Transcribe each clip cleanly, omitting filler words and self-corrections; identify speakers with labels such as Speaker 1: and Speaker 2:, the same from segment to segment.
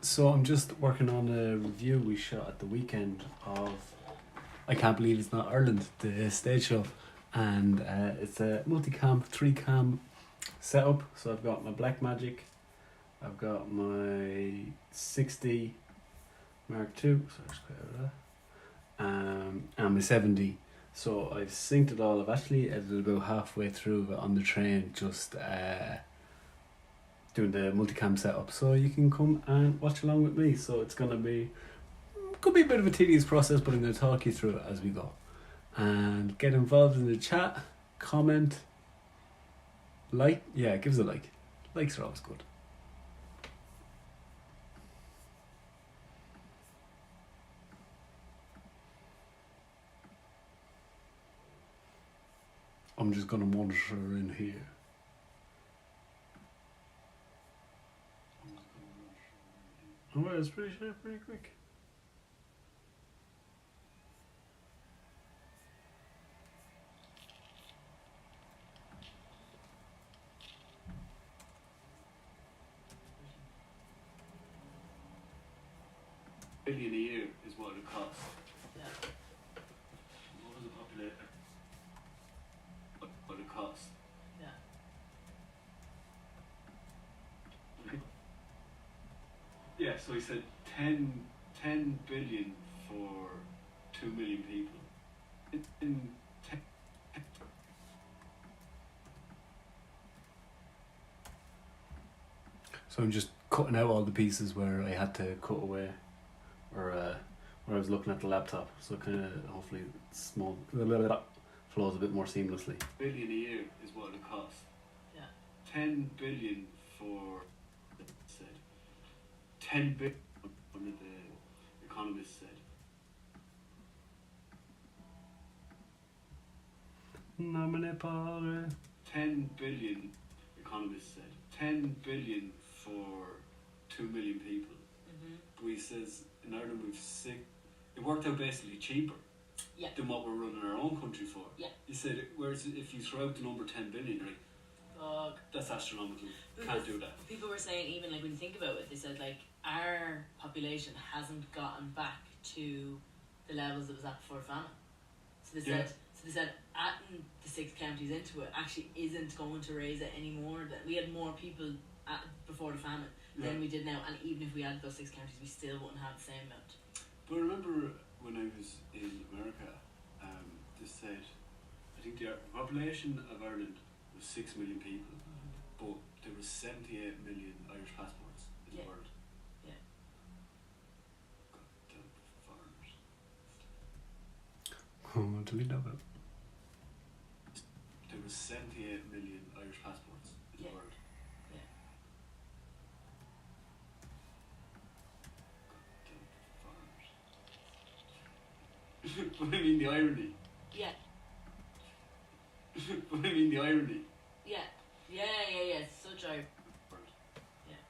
Speaker 1: So I'm just working on a review we shot at the weekend of I Can't Believe It's Not Ireland, the stage show. And it's a multicam, 3 cam setup. So I've got my Blackmagic, I've got my 60 Mark II, so I just got out of that, and my 7D. So I've synced it all. I've actually edited about halfway through on the train, just doing the multicam setup, so you can come and watch along with me. So it's gonna be, could be a bit of a tedious process, but I'm gonna talk you through it as we go. And get involved in the chat, comment, like, give us a like. Likes are always good. I'm just gonna monitor in here. Oh, it's pretty quick. $1 billion a year is what it costs.
Speaker 2: Yeah.
Speaker 1: What was the population? What it costs?
Speaker 2: Yeah.
Speaker 1: Yeah, so he said 10 billion for 2 million people. So I'm just cutting out all the pieces where I had to cut away, or where I was looking at the laptop. So kind of hopefully flows a bit more seamlessly. $1 billion a year is what it costs.
Speaker 2: Yeah.
Speaker 1: 10 billion for, said 10 billion, one of the economists said. Nomine pare. 10 billion, economists said. 10 billion for 2 million people.
Speaker 2: Mm-hmm.
Speaker 1: But he says in Ireland it worked out basically cheaper.
Speaker 2: Yeah.
Speaker 1: Than what we're running our own country for.
Speaker 2: Yeah.
Speaker 1: He said, whereas if you throw out the number 10 billion, right, that's astronomical. Can't do that.
Speaker 2: People were saying, even like when you think about it, they said like our population hasn't gotten back to the levels it was at before famine. So they said adding the 6 counties into it actually isn't going to raise it anymore. That we had more people before the famine than we did now, and even if we added those 6 counties, we still wouldn't have the same amount.
Speaker 1: But I remember when I was in America, they said, I think the population of Ireland was 6 million people, but there were 78 million Irish passports in the world.
Speaker 2: Yeah.
Speaker 1: Goddamn foreigners. Oh, delete that bit. There were 78 million Irish passports in the world.
Speaker 2: Yeah.
Speaker 1: Goddamn foreigners. But I mean the irony.
Speaker 2: Yeah.
Speaker 1: But I mean the irony.
Speaker 2: Yeah. Such irony. Yeah.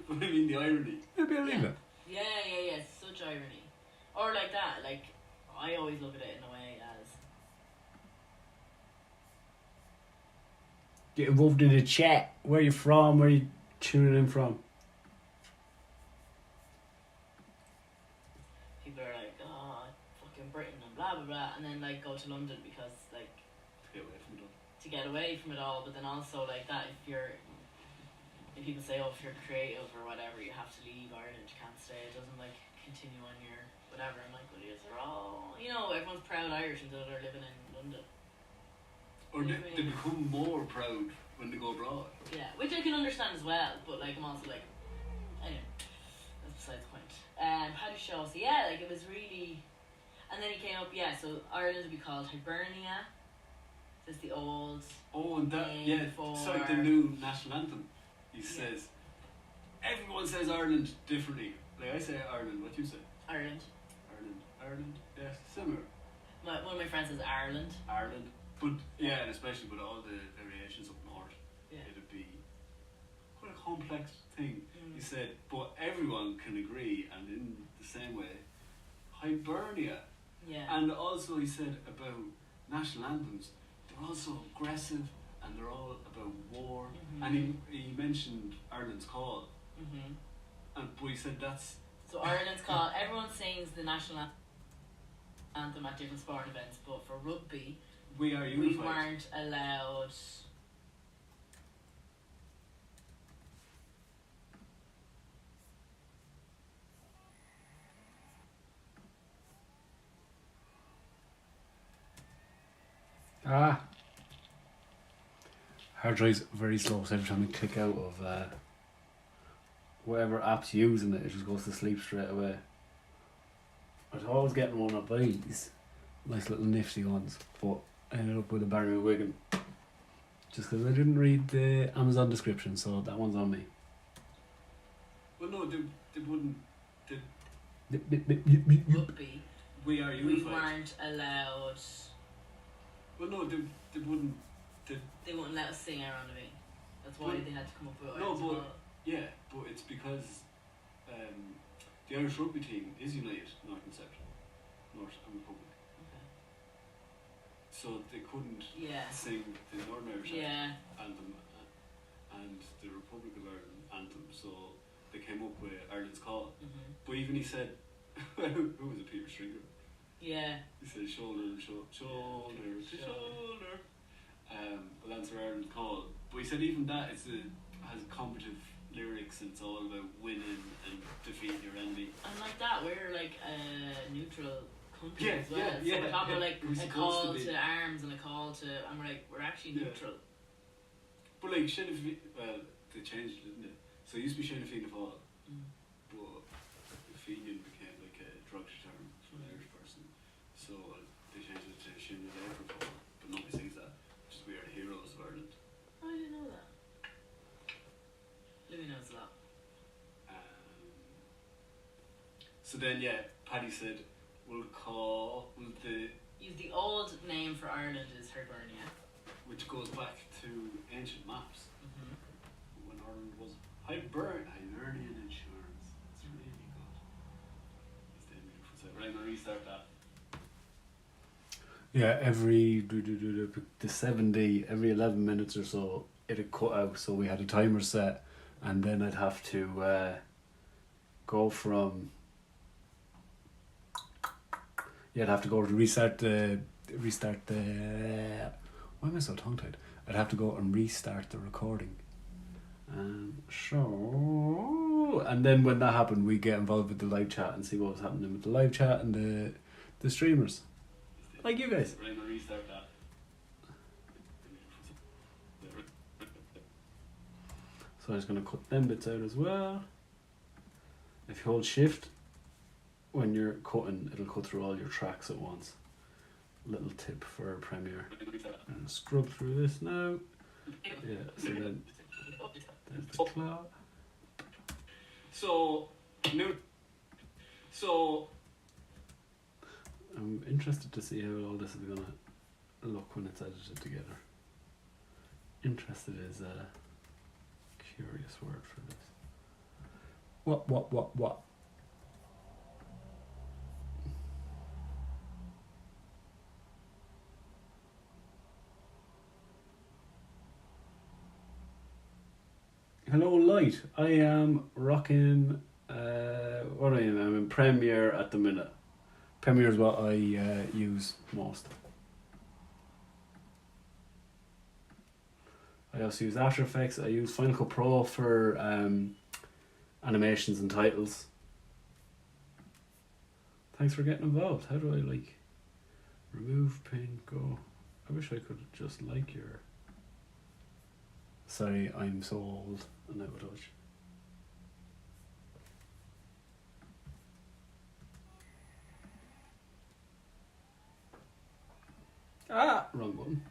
Speaker 1: But I mean the irony. Maybe I'll leave it.
Speaker 2: Yeah. Such irony. Or like that. Like I always look at it in a way as
Speaker 1: get involved in the chat. Where are you from? Where are you tuning in from?
Speaker 2: people are like, oh, fucking Britain and blah blah blah, and then like go to London because like to get away from it all. But then also like that, if people say, oh, if you're creative or whatever, you have to leave Ireland, you can't stay. It doesn't like continue on your whatever. I'm like, well, these are all, everyone's proud Irish until they're living in London.
Speaker 1: Or they become more proud when they go abroad.
Speaker 2: Yeah, which I can understand as well, but like I'm also like, anyway, that's besides the point. How to show? So yeah, like it was really, and then he came up, so Ireland would be called Hibernia. That's the old.
Speaker 1: Oh, and that
Speaker 2: for
Speaker 1: it's like the new national anthem. He says, everyone says Ireland differently. Like I say Ireland, what you say?
Speaker 2: Ireland.
Speaker 1: Yes, similar.
Speaker 2: One of my friends says Ireland.
Speaker 1: But yeah, and especially with all the variations up north, it'd be quite a complex thing. He said, but everyone can agree, and in the same way, Hibernia.
Speaker 2: Yeah.
Speaker 1: And also he said about national anthems, they're also aggressive and and they're all about war.
Speaker 2: Mm-hmm.
Speaker 1: And he mentioned Ireland's Call,
Speaker 2: Mm-hmm.
Speaker 1: but he said that's...
Speaker 2: So Ireland's Call, everyone sings the national anthem at different sporting events, but for rugby,
Speaker 1: We Are
Speaker 2: we
Speaker 1: Unified.
Speaker 2: weren't allowed.
Speaker 1: Hard drive's very slow, so every time you click out of whatever app's using it, it just goes to sleep straight away. I was always getting one of these, nice little nifty ones, but I ended up with a Barry Wigan. Just because I didn't read the Amazon description, so that one's on me. Well, no, they wouldn't.
Speaker 2: Rugby,
Speaker 1: We Are
Speaker 2: we
Speaker 1: Unified.
Speaker 2: weren't allowed.
Speaker 1: Well, no, they wouldn't.
Speaker 2: They wouldn't let us sing around the beat. That's why
Speaker 1: But-
Speaker 2: they had to come up with
Speaker 1: No,
Speaker 2: Ireland's
Speaker 1: but-
Speaker 2: Call.
Speaker 1: Yeah, but it's because the Irish rugby team is United North and South, North and Republic.
Speaker 2: Okay.
Speaker 1: So they couldn't
Speaker 2: Yeah.
Speaker 1: sing the Northern Irish
Speaker 2: Yeah.
Speaker 1: anthem and the Republic of Ireland anthem, so they came up with Ireland's Call.
Speaker 2: Mm-hmm.
Speaker 1: But even he said, who was it, Peter Stringer?
Speaker 2: Yeah.
Speaker 1: He said shoulder to shoulder. We'll answer Ireland's Call. But he said even that has combative lyrics and it's all about winning and defeating your enemy.
Speaker 2: And like that, we're like a neutral country
Speaker 1: Yeah,
Speaker 2: as well.
Speaker 1: yeah,
Speaker 2: So
Speaker 1: yeah,
Speaker 2: we have
Speaker 1: yeah.
Speaker 2: like
Speaker 1: We're
Speaker 2: a
Speaker 1: supposed
Speaker 2: call
Speaker 1: to be.
Speaker 2: to arms and a call to, and we're actually
Speaker 1: Yeah.
Speaker 2: neutral.
Speaker 1: But like Sinn Féin, well, they changed it, didn't it? So it used to be Sinn Féin Fáil, but Féin became like a derogatory term for an Irish person. So they changed it to Sinn Féin Fáil, but nobody sings that. Just we are the heroes of Ireland.
Speaker 2: I didn't know that. Louis knows a lot.
Speaker 1: So then, yeah, Paddy said, we'll
Speaker 2: Use the old name for Ireland is Hibernia.
Speaker 1: which goes back to ancient maps,
Speaker 2: Mm-hmm.
Speaker 1: when Ireland was Hibernian insurance. It's really good. It's the beautiful site. Right, I'm going to restart that. Yeah, the 70, every 11 minutes or so, it'd cut out, so we had a timer set, and then I'd have to go from... Yeah, I'd have to go to restart the... Why am I so tongue-tied? I'd have to go and restart the recording. And then when that happened, we'd get involved with the live chat and see what was happening with the live chat and the streamers. Like you guys. Right, I'll restart that. So I'm just going to cut them bits out as well. If you hold shift, when you're cutting, it'll cut through all your tracks at once. Little tip for Premiere. And scrub through this now. Yeah, so then there's the cloud. So I'm interested to see how all this is gonna look when it's edited together. Interested is a curious word for this. What? Hello, Light. I am rocking. What I am? I'm in Premiere at the minute. Premiere is what I use most. I also use After Effects. I use Final Cut Pro for animations and titles. Thanks for getting involved. How do I remove pin? Go. I wish I could just like your. Sorry, I'm so old and out of touch. Wrong button.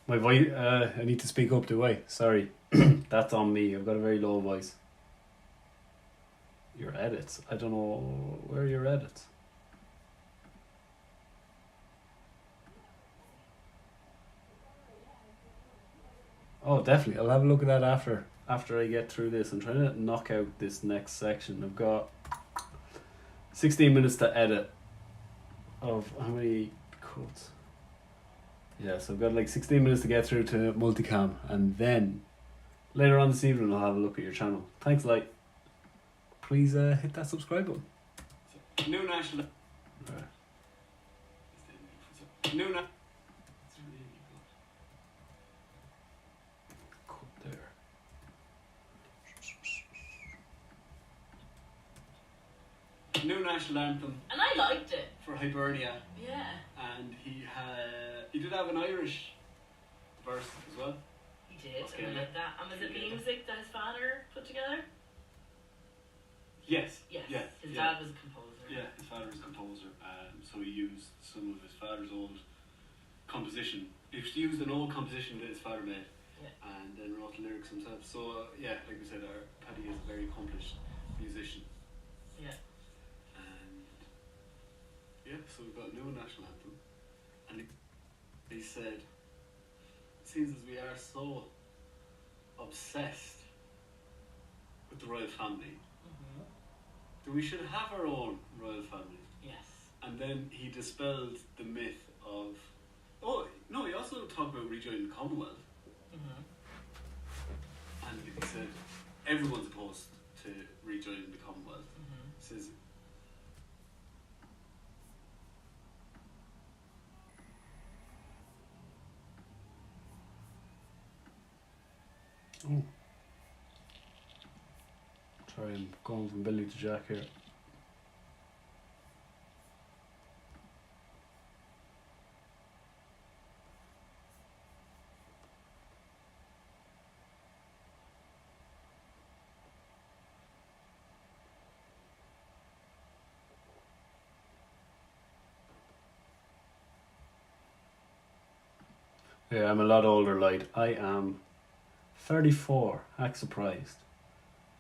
Speaker 1: My voice, I need to speak up, do I? Sorry. That's on me. I've got a very low voice. Your edits? I don't know. Where are your edits? Oh, definitely. I'll have a look at that after I get through this. I'm trying to knock out this next section. I've got 16 minutes to edit of how many cuts? Yeah, so I've got like 16 minutes to get through to multicam, and then later on this evening I'll have a look at your channel. Thanks, like. Please hit that subscribe button.
Speaker 3: New national.
Speaker 1: Right.
Speaker 3: New na-
Speaker 1: Cut there.
Speaker 3: New national anthem
Speaker 2: And I liked it.
Speaker 3: for Hibernia,
Speaker 2: Yeah.
Speaker 3: and he did have an Irish verse as well.
Speaker 2: He did.
Speaker 3: Okay.
Speaker 2: And I like that. And was it music that his father put together?
Speaker 3: Yes.
Speaker 2: Yes.
Speaker 3: Yeah.
Speaker 2: His
Speaker 3: yeah.
Speaker 2: dad was a composer.
Speaker 3: Yeah, his father was a composer, so he used some of his father's old composition. He used an old composition that his father made,
Speaker 2: Yeah.
Speaker 3: and then wrote the lyrics himself. So yeah, like we said, our Paddy is a very accomplished musician.
Speaker 2: Yeah.
Speaker 3: And yeah, so we've got a new national anthem, and he said, it seems as we are so obsessed with the royal family
Speaker 2: Mm-hmm.
Speaker 3: that we should have our own royal family.
Speaker 2: Yes.
Speaker 3: And then he dispelled the myth of, oh no, he also talked about rejoining the Commonwealth,
Speaker 2: Mm-hmm.
Speaker 3: and he said everyone's opposed to rejoining the Commonwealth.
Speaker 2: Mm-hmm.
Speaker 3: He says
Speaker 1: Oh. Sorry, I'm going from Billy to Jack here. Yeah, I'm a lot older, like I am 34. Act surprised.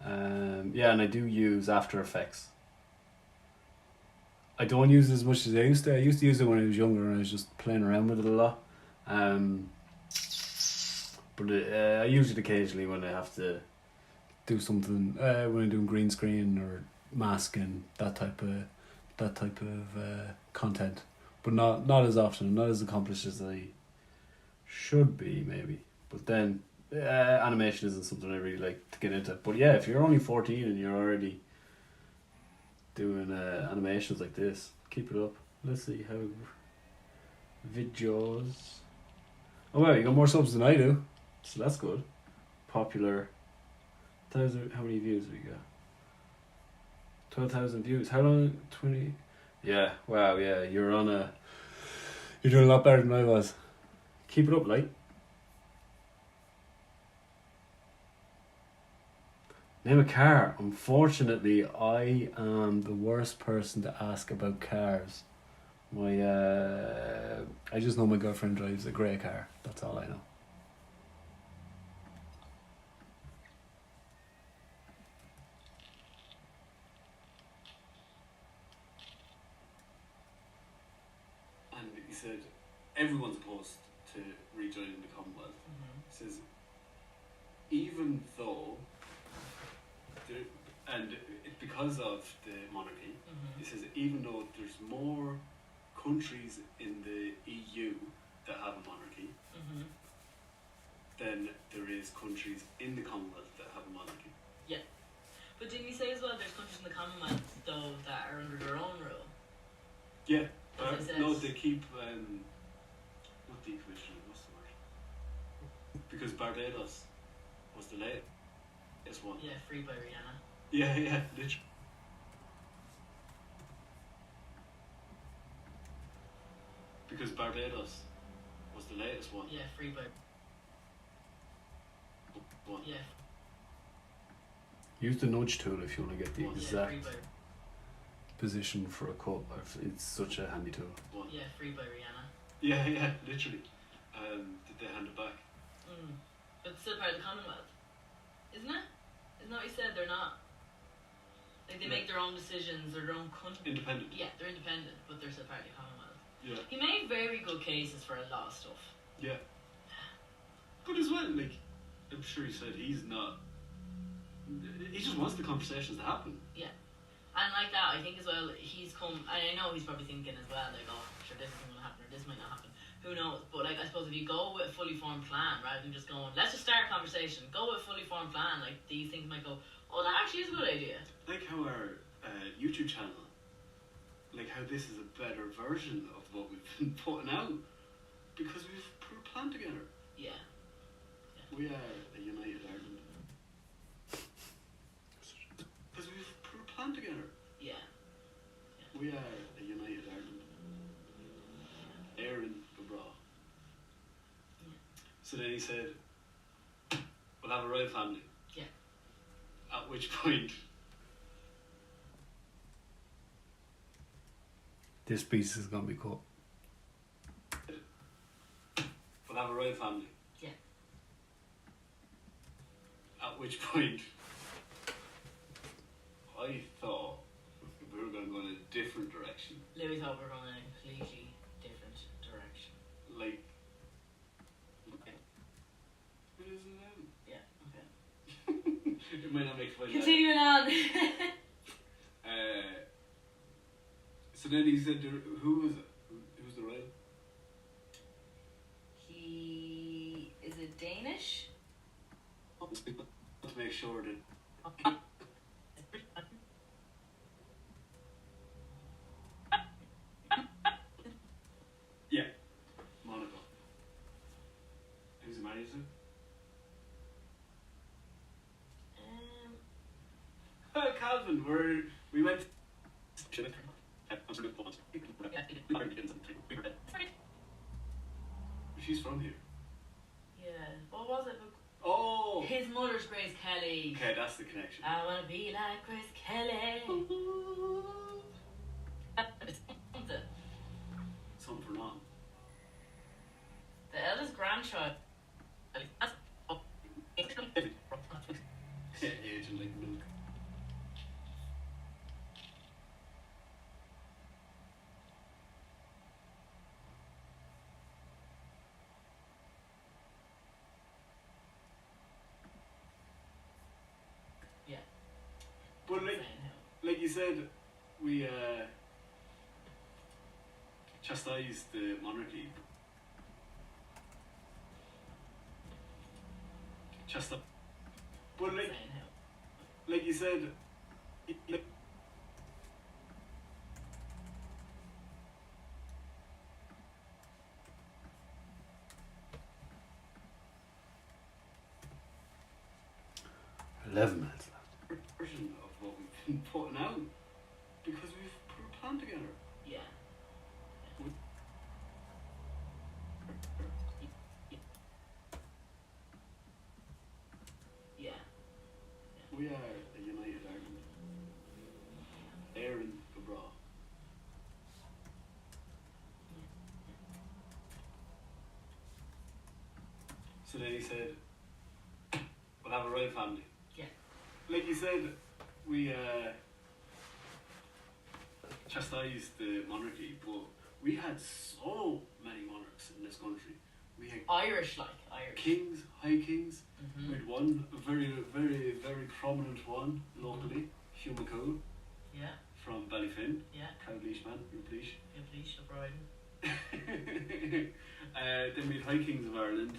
Speaker 1: Yeah, and I do use After Effects. I don't use it as much as I used to. I used to use it when I was younger and I was just playing around with it a lot. But I use it occasionally when I have to do something, when I'm doing green screen or masking, that type of content. But not as often, not as accomplished as I should be, maybe. But then animation isn't something I really like to get into. But yeah, if you're only 14 and you're already doing animations like this, keep it up. Let's see how videos. Oh wow, you got more subs than I do, so that's good. Popular. How many views have we got? 12,000 views. How long? 20. Yeah. Wow. Yeah. You're doing a lot better than I was. Keep it up, like. Name a car. Unfortunately, I am the worst person to ask about cars. I just know my girlfriend drives a grey car. That's all I know.
Speaker 3: and he said everyone's opposed to rejoining the Commonwealth.
Speaker 2: Mm-hmm.
Speaker 3: He says even though and it's because of the monarchy.
Speaker 2: Mm-hmm.
Speaker 3: He says even though there's more countries in the EU that have a monarchy
Speaker 2: Mm-hmm.
Speaker 3: than there is countries in the Commonwealth that have a monarchy.
Speaker 2: But didn't you say as well there's countries in the Commonwealth though that are under their own rule?
Speaker 3: Yeah.
Speaker 2: That's what it
Speaker 3: No,
Speaker 2: says.
Speaker 3: they keep not decommissioning, what's the word? Because Barbados was the latest one.
Speaker 2: Yeah, free by Rihanna.
Speaker 3: Yeah, literally. Because Barbados was the latest one.
Speaker 2: Yeah, free by. Yeah.
Speaker 1: Use the nudge tool if you want to get the
Speaker 3: Yeah,
Speaker 2: Yeah,
Speaker 1: exact
Speaker 2: free by.
Speaker 1: position for a cut. It's such a handy tool.
Speaker 3: One.
Speaker 2: Yeah, free by Rihanna.
Speaker 3: Yeah, literally. Did they hand it back?
Speaker 2: But it's still part of the Commonwealth, isn't it? Isn't that what you said? They're not. Like they
Speaker 3: Yeah.
Speaker 2: make their own decisions or their own country.
Speaker 3: Independent.
Speaker 2: Yeah, they're independent, but they're still part of the Commonwealth.
Speaker 3: Yeah.
Speaker 2: He made very good cases for a lot of stuff.
Speaker 3: Yeah. But as well, like, I'm sure he said he's not. He just wants the conversations to happen.
Speaker 2: Yeah. And like that, I think as well, he's come, and I know he's probably thinking as well, like, oh, sure, this isn't going to happen, or this might not happen. Who knows? But, like, I suppose if you go with a fully formed plan, rather than just going, let's just start a conversation, go with a fully formed plan, like, these things might go, oh, that actually is a good idea.
Speaker 3: Like how our YouTube channel, like how this is a better version of what we've been putting out, because we've put a plan together.
Speaker 2: Yeah.
Speaker 3: We are a united Ireland. Because we've put a plan together.
Speaker 2: Yeah.
Speaker 3: We are a united Ireland. Aaron Gabra. So then he said, we'll have a royal family.
Speaker 2: Yeah.
Speaker 3: At which point,
Speaker 1: This piece is gonna be cut.
Speaker 3: we'll have a royal family.
Speaker 2: Yeah.
Speaker 3: At which point, I thought we were going to go in a different direction.
Speaker 2: Louis thought we were going in a completely different direction.
Speaker 3: Like, it isn't them.
Speaker 2: Yeah, okay.
Speaker 3: It might not make fun.
Speaker 2: Continuing on.
Speaker 3: So then he said, who was it? Who's the royal?
Speaker 2: He is it Danish?
Speaker 3: To make sure that. Yeah, Monaco. Who's he married to? Calvin, we went. She's from here.
Speaker 2: Yeah. What was it?
Speaker 3: Oh!
Speaker 2: His mother's Grace Kelly.
Speaker 3: Okay, that's the connection.
Speaker 2: I wanna be like Grace Kelly.
Speaker 3: Something for mom.
Speaker 2: The eldest grandchild.
Speaker 3: Aging like milk.
Speaker 2: Yeah.
Speaker 3: But like you said, we chastised the monarchy. But like you said, like,
Speaker 1: $11 minutes left.
Speaker 3: version of what we've been putting out, because we've put a plan together.
Speaker 2: Yeah. Yeah.
Speaker 3: We are a united Ireland. Aaron Gabra. So then he said, we'll have a royal family.
Speaker 2: Yeah.
Speaker 3: Like you said, we chastised the monarchy, but we had so many monarchs in this country. We had
Speaker 2: Irish.
Speaker 3: kings, high kings.
Speaker 2: Mm-hmm.
Speaker 3: We had one, a very, very, very prominent one locally, Hugh McCool
Speaker 2: Yeah.
Speaker 3: from Ballyfin.
Speaker 2: Yeah.
Speaker 3: Proud Leash man, you're Leash.
Speaker 2: Yeah, please, you're Brian.
Speaker 3: Then we had High Kings of Ireland.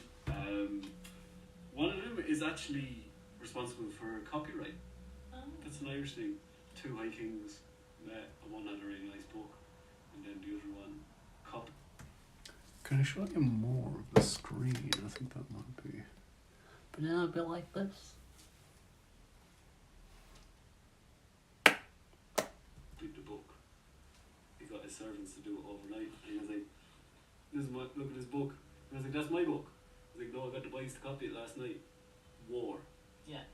Speaker 3: One of them is actually responsible for copyright.
Speaker 2: Oh.
Speaker 3: That's an Irish thing. Two High Kings met, and one had a really nice book, and then the other one copy.
Speaker 1: Can I show you more of the screen? I think that might be. But now a bit like this.
Speaker 3: Read the book. He got his servants to do it overnight, and he was like, "This is my look at this book." And I was like, "That's my book." I was like, "No, I got the boys to copy it last night." War.
Speaker 2: Yeah.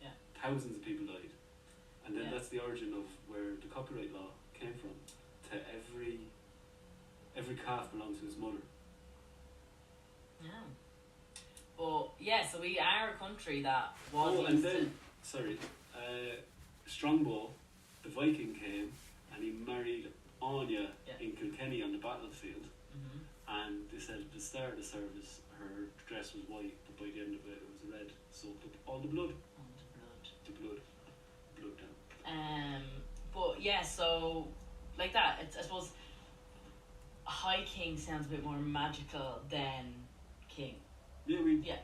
Speaker 2: Yeah.
Speaker 3: Thousands of people died, and then
Speaker 2: Yeah.
Speaker 3: that's the origin of where the copyright law came from. To every calf belongs to his mother.
Speaker 2: Yeah. But yeah, so we are a country that was.
Speaker 3: Oh, and then sorry, Strongbow, the Viking came and he married Anya
Speaker 2: Yeah.
Speaker 3: in Kilkenny on the battlefield,
Speaker 2: Mm-hmm.
Speaker 3: And they said at the start of the service her dress was white, but by the end of it it was red, soaked up all the blood. The blood down.
Speaker 2: But yeah, so like that, it's, I suppose High King sounds a bit more magical than King.
Speaker 3: Yeah,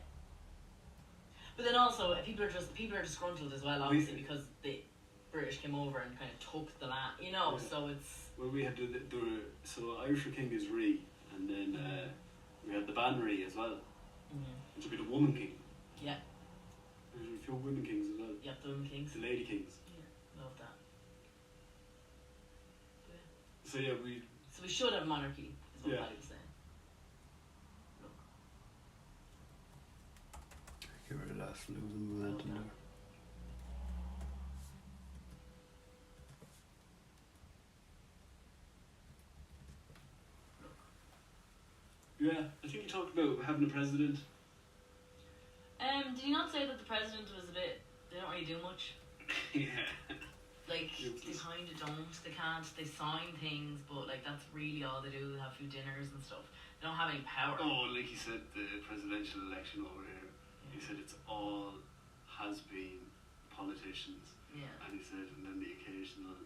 Speaker 2: But then also people are disgruntled as well, obviously, because the British came over and kind of took the land, you know.
Speaker 3: Yeah.
Speaker 2: So it's
Speaker 3: Well, we had so Irish King is Ree, and then we had the Bannery as well, which would be the Woman King.
Speaker 2: Yeah.
Speaker 3: There's a few Women Kings as well.
Speaker 2: Yep, the Women Kings.
Speaker 3: The Lady Kings.
Speaker 2: Yeah, love that. Yeah.
Speaker 3: So yeah,
Speaker 2: So we should have monarchy, is what Paddy was saying.
Speaker 1: Get rid of that, losing momentum there.
Speaker 3: Yeah, I think you talked about having a president.
Speaker 2: Did you not say that the president was a bit? They don't really do much.
Speaker 3: Yeah.
Speaker 2: Like they kind of don't. They can't. They sign things, but like that's really all they do. They have a few dinners and stuff. They don't have any power.
Speaker 3: Oh, like he said, the presidential election over here. He said it's all has-been politicians.
Speaker 2: Yeah.
Speaker 3: And he said, and then the occasional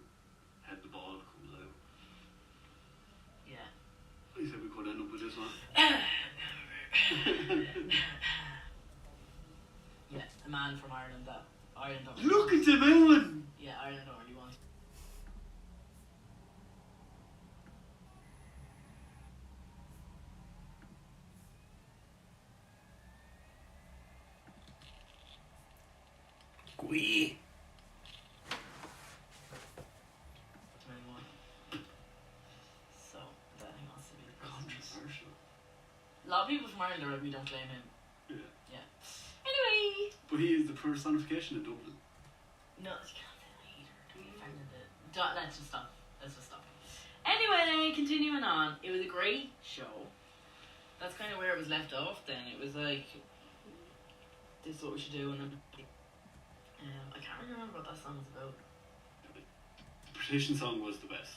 Speaker 3: head the ball comes out.
Speaker 2: Yeah.
Speaker 3: He said we could end up with this one.
Speaker 2: Yeah, a man from Ireland that Ireland don't.
Speaker 3: Look at the moon!
Speaker 2: Yeah, Ireland don't really want.
Speaker 1: Gwee.
Speaker 2: So that he wants to be the president.
Speaker 3: Controversial.
Speaker 2: A lot of people from Ireland are like, we don't claim him.
Speaker 3: Yeah.
Speaker 2: Anyway.
Speaker 3: But he is the personification of Dublin.
Speaker 2: No, you can't say that either. Don't be offended. Let's just stop. Anyway, continuing on. It was a great show. That's kind of where it was left off then. It was like, this is what we should do, and then I can't really remember what that song was about.
Speaker 3: The Partition song was the best.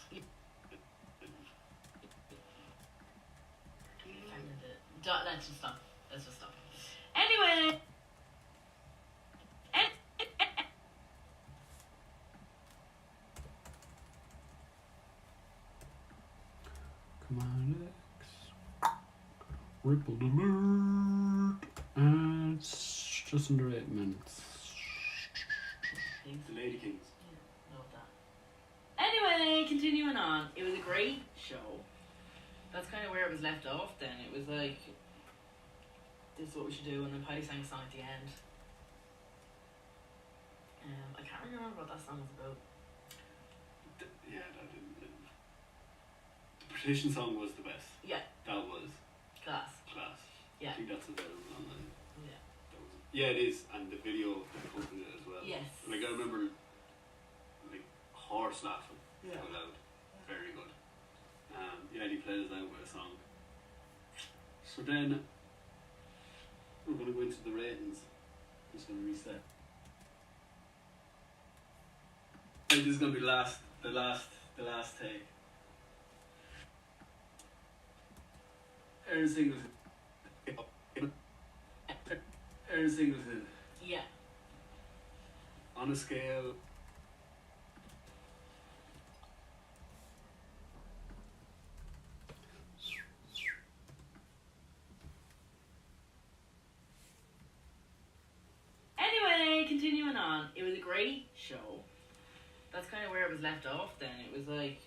Speaker 2: Let's just stop. Anyway.
Speaker 1: Come on, X. Ripple alert. And it's just under 8 minutes.
Speaker 3: The Lady Kings.
Speaker 2: Yeah, love that. Anyway, continuing on. It was a great show. That's kind of where it was left off then. It was like, this is what we should do, and then Paddy sang a song at the end. I can't really remember what that song was about.
Speaker 3: The Partition song was the best.
Speaker 2: Yeah.
Speaker 3: That was
Speaker 2: Class. Yeah.
Speaker 3: I think that's available online.
Speaker 2: Yeah.
Speaker 3: Yeah, it is, and the video accompanied it as well.
Speaker 2: Yes.
Speaker 3: Like I remember, like horse laughing
Speaker 2: Yeah.
Speaker 3: out loud. Very good. Yeah, and he played us out with a song. So then we're going to go into the ratings. I'm just going to reset. This is going to be the last take. Aaron Singleton.
Speaker 2: Yeah.
Speaker 3: On a scale.
Speaker 2: Anyway, continuing on. It was a great show. That's kind of where it was left off then. It was like,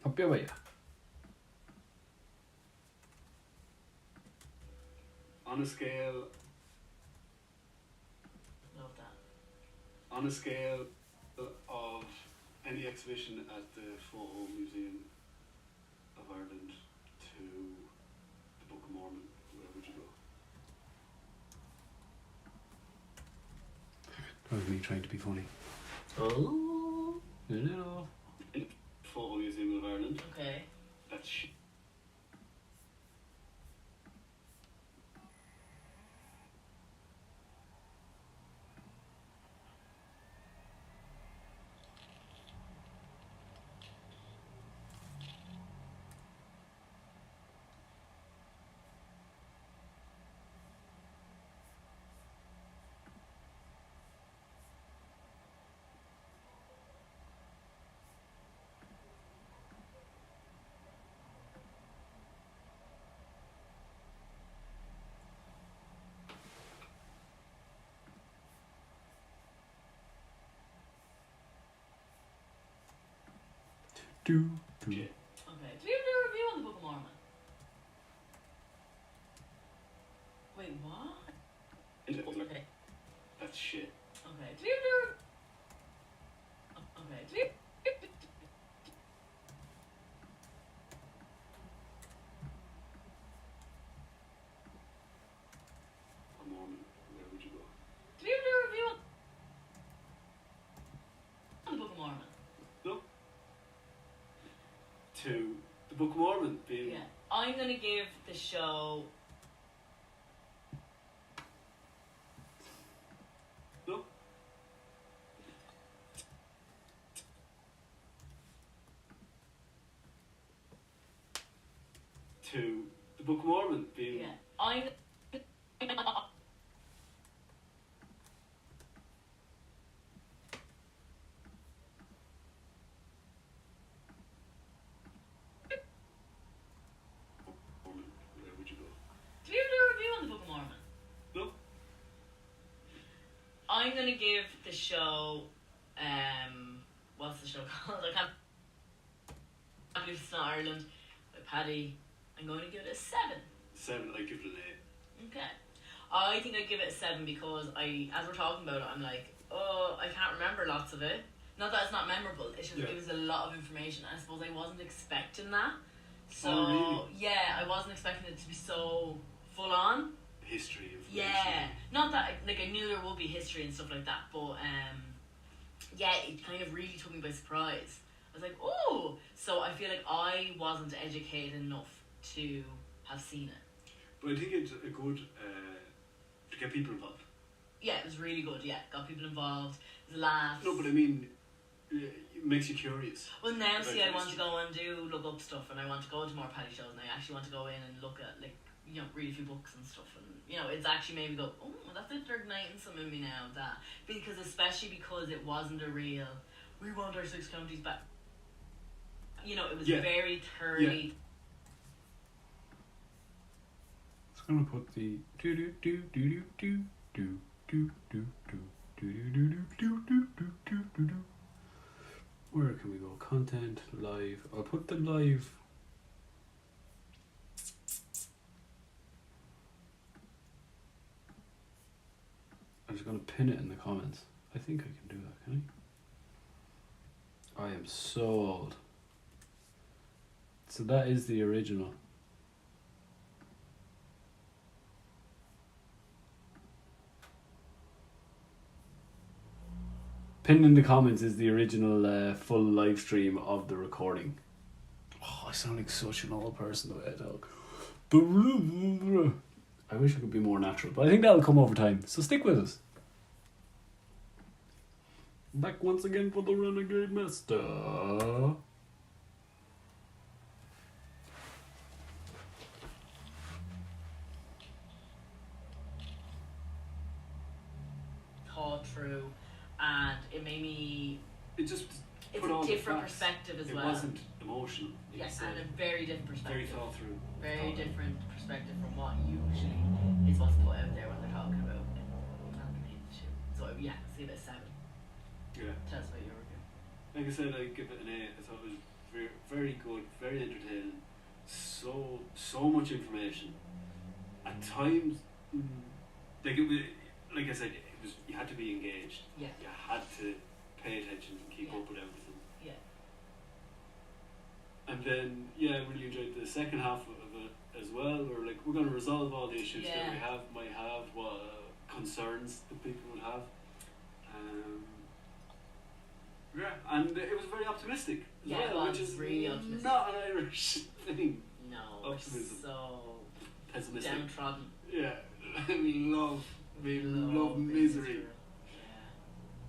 Speaker 1: Up your way.
Speaker 3: On a scale.
Speaker 2: love that.
Speaker 3: On a scale of any exhibition at the Photo Museum of Ireland to the Book of Mormon, where would you go?
Speaker 1: That was me trying to be funny. Oh, no.
Speaker 3: Photo Museum of Ireland.
Speaker 2: Okay.
Speaker 3: That's Shit.
Speaker 2: Okay. Did we ever do a review on the Book of Mormon? Wait, what? Okay.
Speaker 3: That's shit.
Speaker 2: Okay. Did we ever do a... Okay. Did we...
Speaker 3: Come on, where would you go?
Speaker 2: Did we ever do a review on the Book of Mormon?
Speaker 3: No. To the Book of Mormon being.
Speaker 2: Yeah. I'm gonna give the show...
Speaker 3: No. To the Book of Mormon being.
Speaker 2: Yeah. I'm...
Speaker 3: Mormon, where would you go?
Speaker 2: Did we ever do a review on the Book of Mormon?
Speaker 3: No.
Speaker 2: I'm gonna give the show, what's the show called? I can't believe it's not Ireland. By Paddy. I'm going to give it a 7.
Speaker 3: 7, I give it an
Speaker 2: Okay. I think I'd give it a 7 because as we're talking about it, I'm like, oh, I can't remember lots of it. Not that it's not memorable, it's just
Speaker 3: Yeah.
Speaker 2: it was a lot of information. I suppose I wasn't expecting that. So,
Speaker 3: Oh, really?
Speaker 2: yeah, I wasn't expecting it to be so full on.
Speaker 3: history information.
Speaker 2: Yeah, not that like I knew there would be history and stuff like that, but yeah, it kind of really took me by surprise. I was like, oh, so I feel like I wasn't educated enough to have seen it.
Speaker 3: But I think it's a good to get people involved.
Speaker 2: Yeah, it was really good. Yeah, got people involved. It was laughs.
Speaker 3: No, but I mean, it makes you curious.
Speaker 2: Well, now
Speaker 3: about
Speaker 2: see, I want to
Speaker 3: history.
Speaker 2: go and look up stuff, and I want to go to more Paddy shows, and I actually want to go in and look at read a few books and stuff, and it's actually made me go, oh, that's it, they're igniting some in me now, that, because especially because it wasn't a real, we want our 6 counties back, it was
Speaker 3: Yeah.
Speaker 2: very thoroughly,
Speaker 1: It's gonna put the do do do do do do do do do do do do do do do do do do. Where can we go? Content, live. I'll put the live. I'm just gonna pin it in the comments. I think I can do that, can I? I am so old. So that is the original. Pinned in the comments is the original full live stream of the recording. Oh, I sound like such an old person the way I talk. I wish I could be more natural, but I think that'll come over time. So stick with us. Back once again for the Renegade Master.
Speaker 2: thought through, and it made me,
Speaker 3: It just
Speaker 2: it's
Speaker 3: put
Speaker 2: a
Speaker 3: all the
Speaker 2: different
Speaker 3: facts.
Speaker 2: perspective as
Speaker 3: It
Speaker 2: well.
Speaker 3: wasn't emotional. It
Speaker 2: Yes,
Speaker 3: was,
Speaker 2: and a very different
Speaker 3: very
Speaker 2: perspective.
Speaker 3: thought through.
Speaker 2: Very
Speaker 3: thought out.
Speaker 2: different perspective from what usually is what's put out there when they're talking about animated shit. So yeah, see it at 7.
Speaker 3: Yeah.
Speaker 2: Tell us about your review.
Speaker 3: Like I said, I give it an 8. I thought it was very, very good, very entertaining. So much information. At times, like it was, like I said, it was, you had to be engaged.
Speaker 2: Yeah.
Speaker 3: You had to pay attention and keep
Speaker 2: Yeah.
Speaker 3: up with everything.
Speaker 2: Yeah.
Speaker 3: And then, yeah, I really enjoyed the second half of it as well. We're going to resolve all the issues that
Speaker 2: Yeah.
Speaker 3: we might have, what concerns that people would have. Yeah, and it was very optimistic as
Speaker 2: Yeah, it
Speaker 3: well,
Speaker 2: was
Speaker 3: which is
Speaker 2: really optimistic.
Speaker 3: not an Irish thing.
Speaker 2: No,
Speaker 3: Optimism.
Speaker 2: we're so
Speaker 3: Pessimistic.
Speaker 2: downtrodden.
Speaker 3: Yeah, we love
Speaker 2: Love being
Speaker 3: misery.
Speaker 2: miserable. Yeah.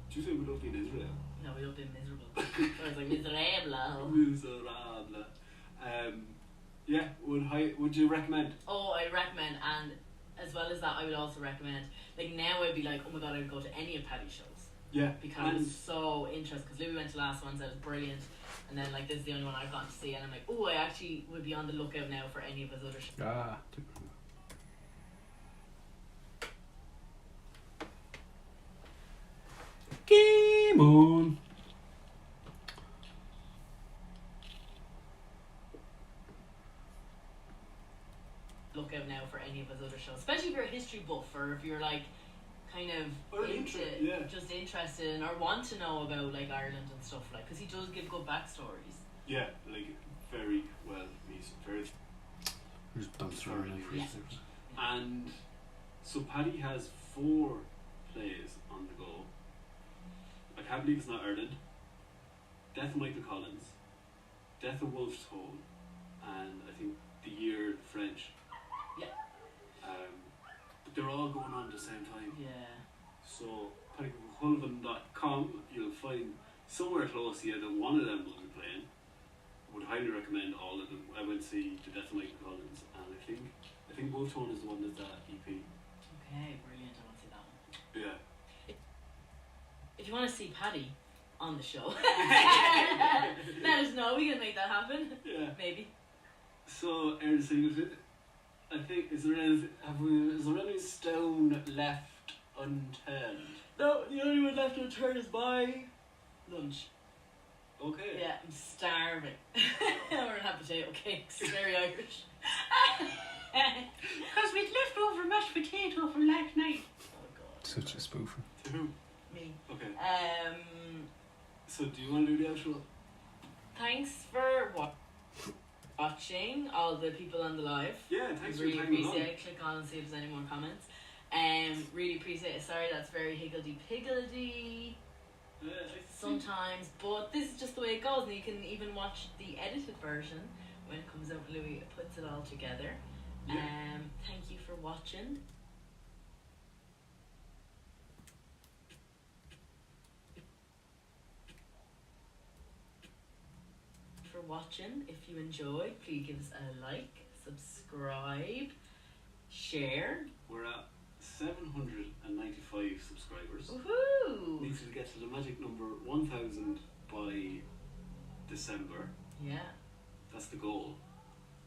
Speaker 3: Do you think we love being Israel?
Speaker 2: No, we love being miserable. I was like, miserable.
Speaker 3: Miserable. Yeah, would you recommend?
Speaker 2: Oh, I recommend, and as well as that, I would also recommend, like now I'd be like, oh my god, I'd go to any of Paddy's shows.
Speaker 3: Yeah,
Speaker 2: Because it's so interesting, because Louis went to last one, so it was brilliant, and then like this is the only one I've gotten to see, and I'm like, oh, I actually would be on the lookout now for any of his other shows.
Speaker 1: Ah. Game on.
Speaker 2: any of his other shows, especially if you're a history buff or if you're like kind of just interested in or want to know about like Ireland and stuff, like, because he does give good backstories.
Speaker 3: Yeah, like very well. He's very. And so Paddy has 4 plays on the go. I Can't Believe It's Not Ireland, Death of Michael Collins, Death of Wolf's Toll, and I think The Year French.
Speaker 2: Yeah.
Speaker 3: But they're all going on at the same time.
Speaker 2: Yeah.
Speaker 3: So paddycullivan.com, you'll find somewhere close to you that one of them will be playing. I would highly recommend all of them. I went to see The Death of Michael Collins, and I think Wolf Tone is the one that's EP.
Speaker 2: Okay, brilliant. I want to see that one.
Speaker 3: Yeah.
Speaker 2: If you want to see Paddy on the show, let us know. We can make that happen.
Speaker 3: Yeah.
Speaker 2: Maybe.
Speaker 3: So, Aaron Singleton, I think, is there any stone left unturned?
Speaker 2: No, the only one left unturned is my lunch.
Speaker 3: Okay.
Speaker 2: Yeah, I'm starving. We're gonna have potato cakes. Very Irish. Because we'd leftover mashed potato from last night. Oh god.
Speaker 1: Such a spoofer.
Speaker 3: To who?
Speaker 2: Me.
Speaker 3: Okay.
Speaker 2: So
Speaker 3: do you want to do the outro?
Speaker 2: Thanks for watching, all the people on the live.
Speaker 3: Yeah, thanks
Speaker 2: really
Speaker 3: for tagging along.
Speaker 2: appreciate it. Click on and see if there's any more comments. Really appreciate it. Sorry, that's very higgledy-piggledy sometimes, but this is just the way it goes, and you can even watch the edited version when it comes out. Louis puts it all together.
Speaker 3: Yeah.
Speaker 2: Thank you for watching. If you enjoyed, please give us a like, subscribe, share.
Speaker 3: We're at 795 subscribers.
Speaker 2: Woohoo!
Speaker 3: Need to get to the magic number 1,000 by December.
Speaker 2: Yeah.
Speaker 3: That's the goal.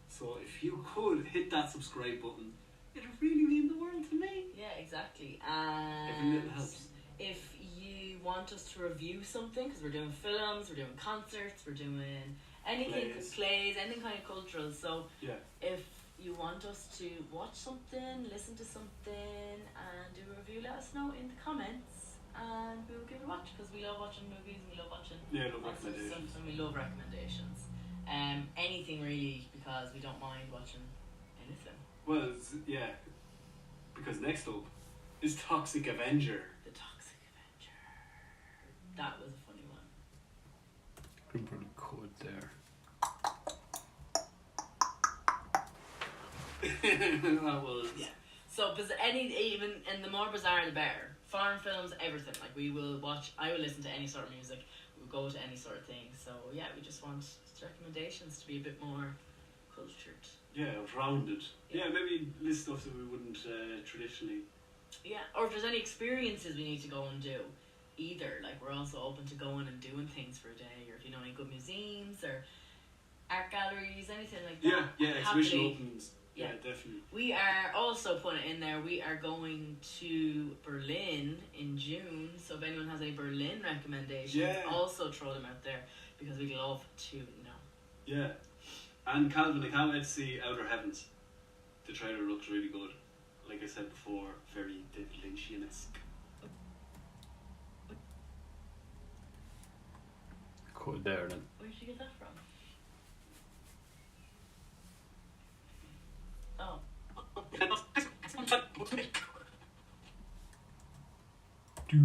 Speaker 3: So if you could hit that subscribe button, it'd really mean the world to me.
Speaker 2: Yeah, exactly. And
Speaker 3: every little helps.
Speaker 2: If you want us to review something, because we're doing films, we're doing concerts, we're doing anything, plays, anything kind of cultural. So
Speaker 3: yeah.
Speaker 2: If you want us to watch something, listen to something, and do a review, let us know in the comments, and we'll give it a watch, because we love watching movies, and we love watching
Speaker 3: recommendations,
Speaker 2: and we love recommendations. Anything really, because we don't mind watching anything.
Speaker 3: Well, yeah, because next up is Toxic Avenger.
Speaker 2: The Toxic Avenger. That was a funny one.
Speaker 1: I'm pretty cool there.
Speaker 3: That was.
Speaker 2: Yeah. So, even and the more bizarre, the better. Foreign films, everything. Like I will listen to any sort of music. We'll go to any sort of thing. So yeah, we just want recommendations to be a bit more cultured.
Speaker 3: Yeah, rounded. Yeah, maybe list stuff that we wouldn't traditionally.
Speaker 2: Yeah, or if there's any experiences we need to go and do, either. Like we're also open to going and doing things for a day, or if you know any good museums or art galleries, anything like that.
Speaker 3: Yeah, exhibition opens. Yeah, definitely.
Speaker 2: We are also putting it in there. We are going to Berlin in June, so if anyone has any Berlin recommendations, also throw them out there, because we'd love to know.
Speaker 3: Yeah, and Calvin, I can't wait to see Outer Heavens. The trailer looks really good. Like I said before, very David Lynchian-esque.
Speaker 1: Cool there then.
Speaker 2: Where did you get that from? Oh.
Speaker 1: Do, do,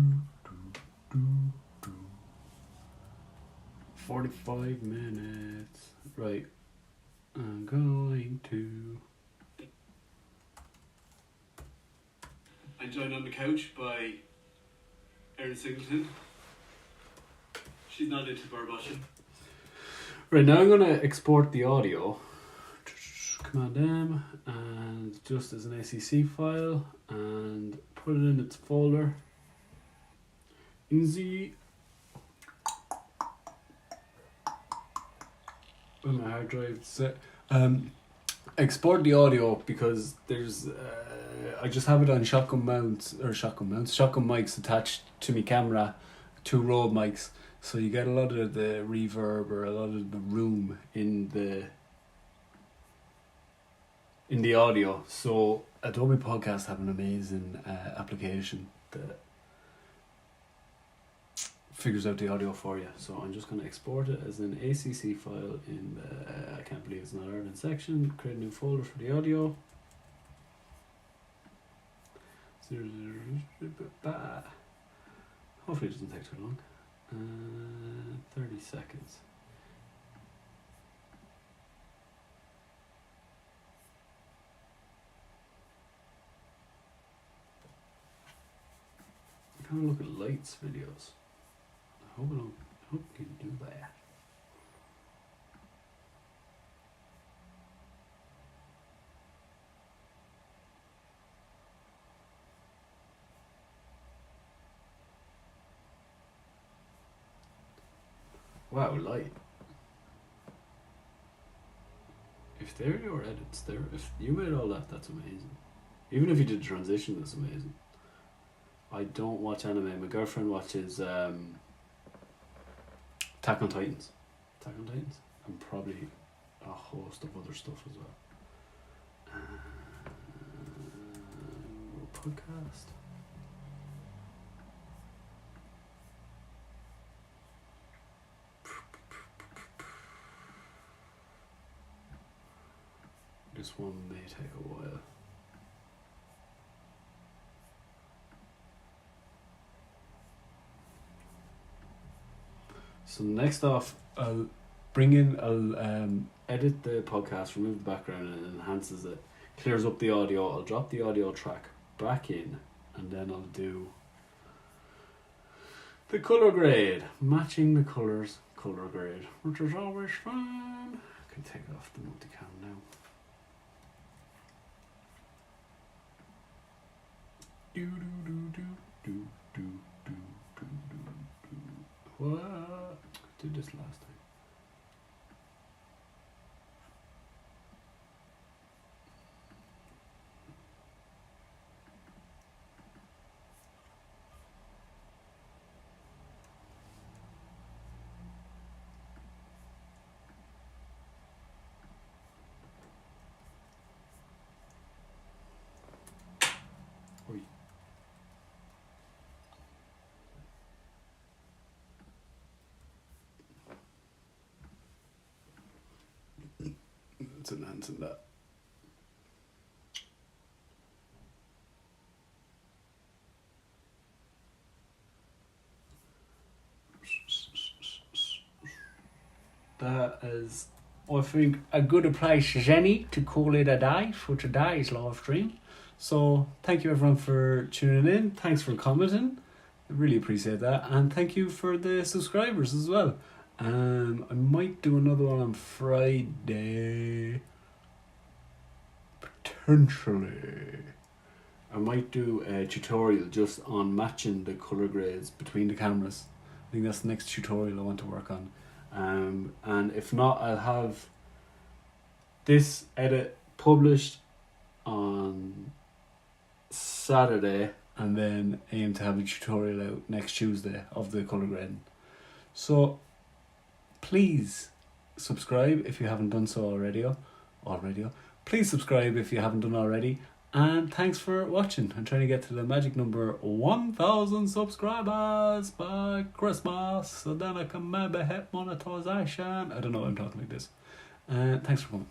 Speaker 1: do, do. 45 minutes. Right. I'm going to.
Speaker 3: I'm joined on the couch by Erin Singleton. She's not into bird watching.
Speaker 1: Right, now I'm going to export the audio. Command M, and just as an ACC file, and put it in its folder. In the on my hard drive set. Export the audio, because there's I just have it on shotgun mics attached to my camera, 2 Rode mics, so you get a lot of the reverb or a lot of the room in the audio. So Adobe Podcast have an amazing application that figures out the audio for you. So I'm just going to export it as an ACC file in the I can't believe it's not Ireland section. Create a new folder for the audio. Hopefully it doesn't take too long. 30 seconds. Have a look at lights videos. I hope we can do that. Wow, light. If they're your edits, if you made all that, that's amazing. Even if you did transition, that's amazing. I don't watch anime. My girlfriend watches Attack on Titans. Attack on Titans? And probably a host of other stuff as well. Podcast. This one may take a while. So next off, I'll edit the podcast, remove the background, and it enhances it, clears up the audio. I'll drop the audio track back in, and then I'll do the color grade, matching the colors, color grade, which is always fun. I can take off the multicam now. Do do do do do do do do do. What? I did this last time. Oi. It's enhancing that. That is, I think, a good place as any to call it a day for today's live stream. So thank you everyone for tuning in. Thanks for commenting. I really appreciate that. And thank you for the subscribers as well. I might do another one on Friday. Potentially. I might do a tutorial just on matching the colour grades between the cameras. I think that's the next tutorial I want to work on. And if not, I'll have this edit published on Saturday and then aim to have a tutorial out next Tuesday of the colour grading. So please subscribe if you haven't done so already. Please subscribe if you haven't done already. And thanks for watching. I'm trying to get to the magic number 1,000 subscribers by Christmas, so then I can maybe hit monetization. I don't know why I'm talking like this. Thanks for coming.